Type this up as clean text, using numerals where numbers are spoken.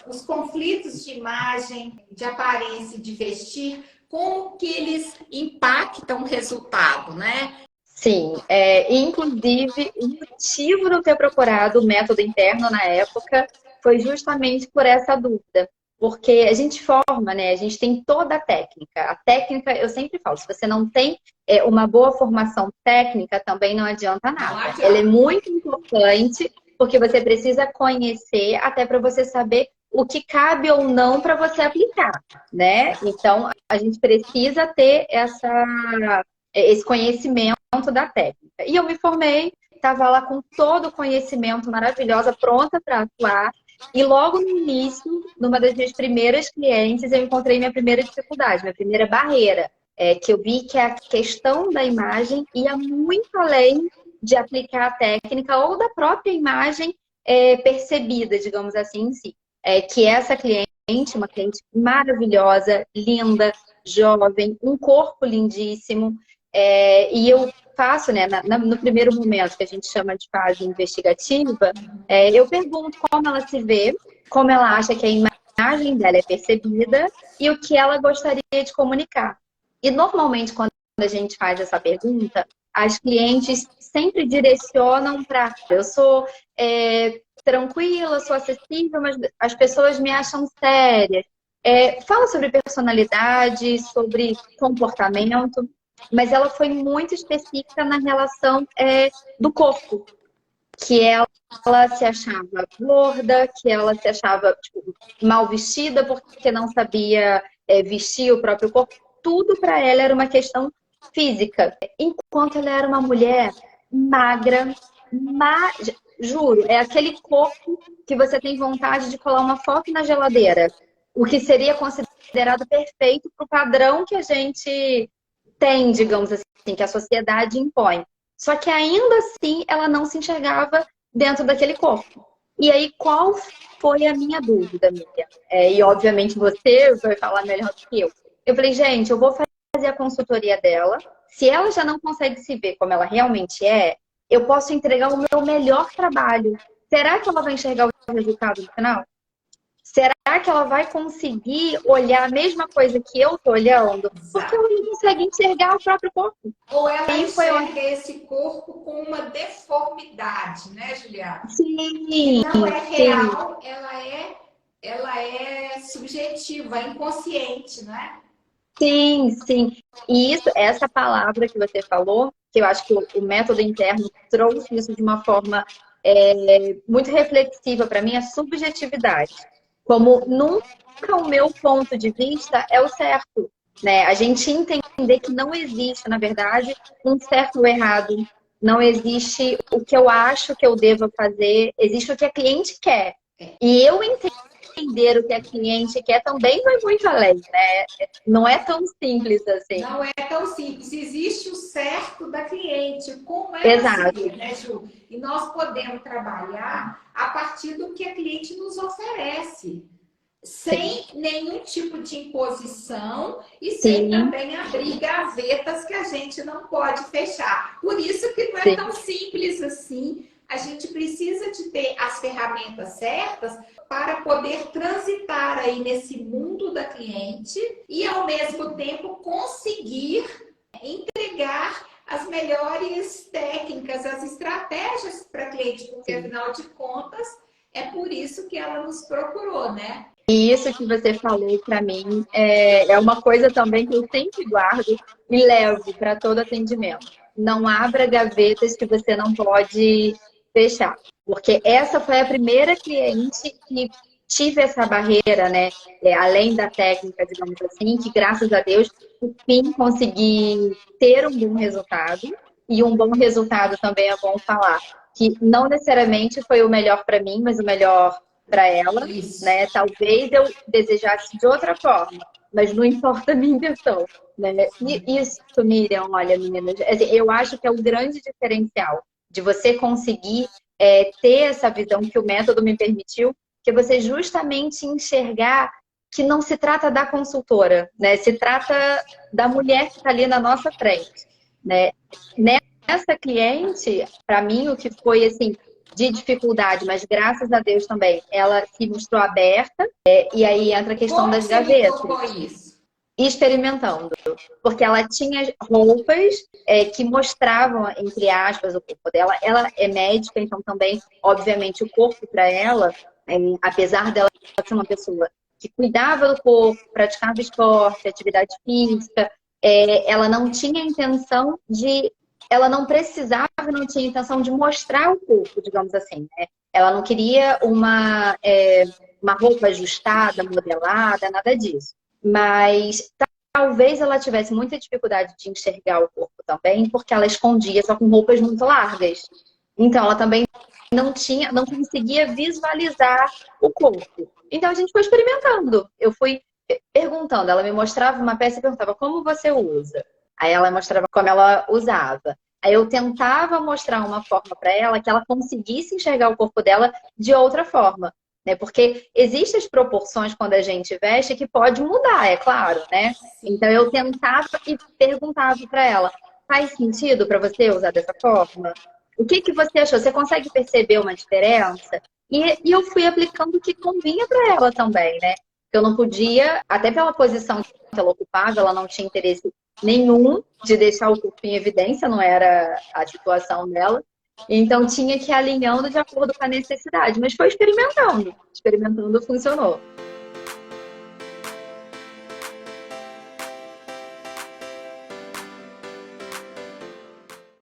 os conflitos de imagem, de aparência, de vestir, como que eles impactam o resultado, né? Sim, inclusive o motivo de eu ter procurado o método interno na época foi justamente por essa dúvida. Porque a gente forma, né? A gente tem toda a técnica. A técnica, eu sempre falo, se você não tem uma boa formação técnica, também não adianta Não nada. Ela é adianta. muito importante, porque você precisa conhecer até para você saber o que cabe ou não para você aplicar, né? Então, a gente precisa ter esse conhecimento da técnica. E eu me formei, estava lá com todo o conhecimento, maravilhosa, pronta para atuar. E logo no início, numa das minhas primeiras clientes, eu encontrei minha primeira dificuldade, minha primeira barreira, que eu vi que a questão da imagem ia muito além de aplicar a técnica ou da própria imagem percebida, digamos assim, em si. Que essa cliente, uma cliente maravilhosa, linda, jovem, um corpo lindíssimo, e eu faço, né, no primeiro momento, que a gente chama de fase investigativa, eu pergunto como ela se vê, como ela acha que a imagem dela é percebida e o que ela gostaria de comunicar. E normalmente, quando a gente faz essa pergunta, as clientes sempre direcionam para eu sou tranquila, sou acessível, mas as pessoas me acham séria. Fala sobre personalidade, sobre comportamento, mas ela foi muito específica na relação do corpo, que ela se achava gorda, que ela se achava tipo, mal vestida porque não sabia vestir o próprio corpo. Tudo para ela era uma questão física, enquanto ela era uma mulher magra, juro, é aquele corpo que você tem vontade de colar uma foto na geladeira, o que seria considerado perfeito para o padrão que a gente tem, digamos assim, que a sociedade impõe. Só que ainda assim ela não se enxergava dentro daquele corpo. E aí, qual foi a minha dúvida, Miriam? E obviamente você vai falar melhor do que eu. Eu falei, gente, eu vou fazer a consultoria dela. Se ela já não consegue se ver como ela realmente é, eu posso entregar o meu melhor trabalho. Será que ela vai enxergar o resultado no final? Será que ela vai conseguir olhar a mesma coisa que eu estou olhando? Porque ela Exato. não consegue enxergar o próprio corpo. Ou ela Aí foi onde... enxerga esse corpo com uma deformidade, né, Juliana? Que Sim, não é sim, real, ela é subjetiva, inconsciente, né? sim, sim. E isso, essa palavra que você falou, que eu acho que o método interno trouxe isso de uma forma muito reflexiva para mim, é subjetividade. Como nunca o meu ponto de vista é o certo, né? A gente entender que não existe, na verdade, um certo ou errado. Não existe o que eu acho que eu devo fazer, existe o que a cliente quer. E eu entender o que a cliente quer também vai muito além, né? Não é tão simples assim. Não é tão simples. Existe o certo da cliente, como ela se Exato. vê, né, Ju? E nós podemos trabalhar a partir do que a cliente nos oferece, Sim, sem nenhum tipo de imposição e sem sim, também abrir gavetas que a gente não pode fechar. Por isso que não é tão sim. simples assim. A gente precisa de ter as ferramentas certas para poder transitar aí nesse mundo da cliente e ao mesmo tempo conseguir entregar as melhores técnicas, as estratégias para a cliente, porque Sim. afinal de contas é por isso que ela nos procurou, né? E isso que você falou para mim é uma coisa também que eu sempre guardo e levo para todo atendimento. Não abra gavetas que você não pode fechar. Porque essa foi a primeira cliente que tive essa barreira, né? Além da técnica, digamos assim, que graças a Deus, no fim, consegui ter um bom resultado. E um bom resultado também é bom falar que não necessariamente foi o melhor para mim, mas o melhor para ela, Isso. né? Talvez eu desejasse de outra forma, mas não importa a minha intenção, né? E isso, Miriam, olha, meninas, assim, eu acho que é o grande diferencial de você conseguir ter essa visão que o método me permitiu, que é você justamente enxergar que não se trata da consultora, né? Se trata da mulher que está ali na nossa frente, né? Nessa cliente, para mim, o que foi assim de dificuldade, mas graças a Deus também ela se mostrou aberta. E aí entra a questão Como das você gavetas. lidou com isso? Experimentando, porque ela tinha roupas que mostravam, entre aspas, o corpo dela. Ela é médica, então também, obviamente, o corpo para ela, apesar dela ser uma pessoa que cuidava do corpo, praticava esporte, atividade física, ela não tinha intenção de... Ela não precisava, não tinha intenção de mostrar o corpo, digamos assim, né? Ela não queria uma roupa ajustada, modelada, nada disso. Mas talvez ela tivesse muita dificuldade de enxergar o corpo também, porque ela escondia só com roupas muito largas. Então ela também não conseguia visualizar o corpo. Então a gente foi experimentando. Eu fui perguntando, ela me mostrava uma peça e perguntava como você usa. Aí ela mostrava como ela usava. Aí eu tentava mostrar uma forma para ela que ela conseguisse enxergar o corpo dela de outra forma. Né? Porque existem as proporções quando a gente veste que pode mudar, é claro, né? Então eu tentava e perguntava para ela, faz sentido para você usar dessa forma? O que você achou? Você consegue perceber uma diferença? E eu fui aplicando o que convinha para ela também, né? Eu não podia, até pela posição que ela ocupava, ela não tinha interesse nenhum de deixar o corpo em evidência, não era a situação dela. Então tinha que ir alinhando de acordo com a necessidade, mas foi experimentando. Experimentando funcionou.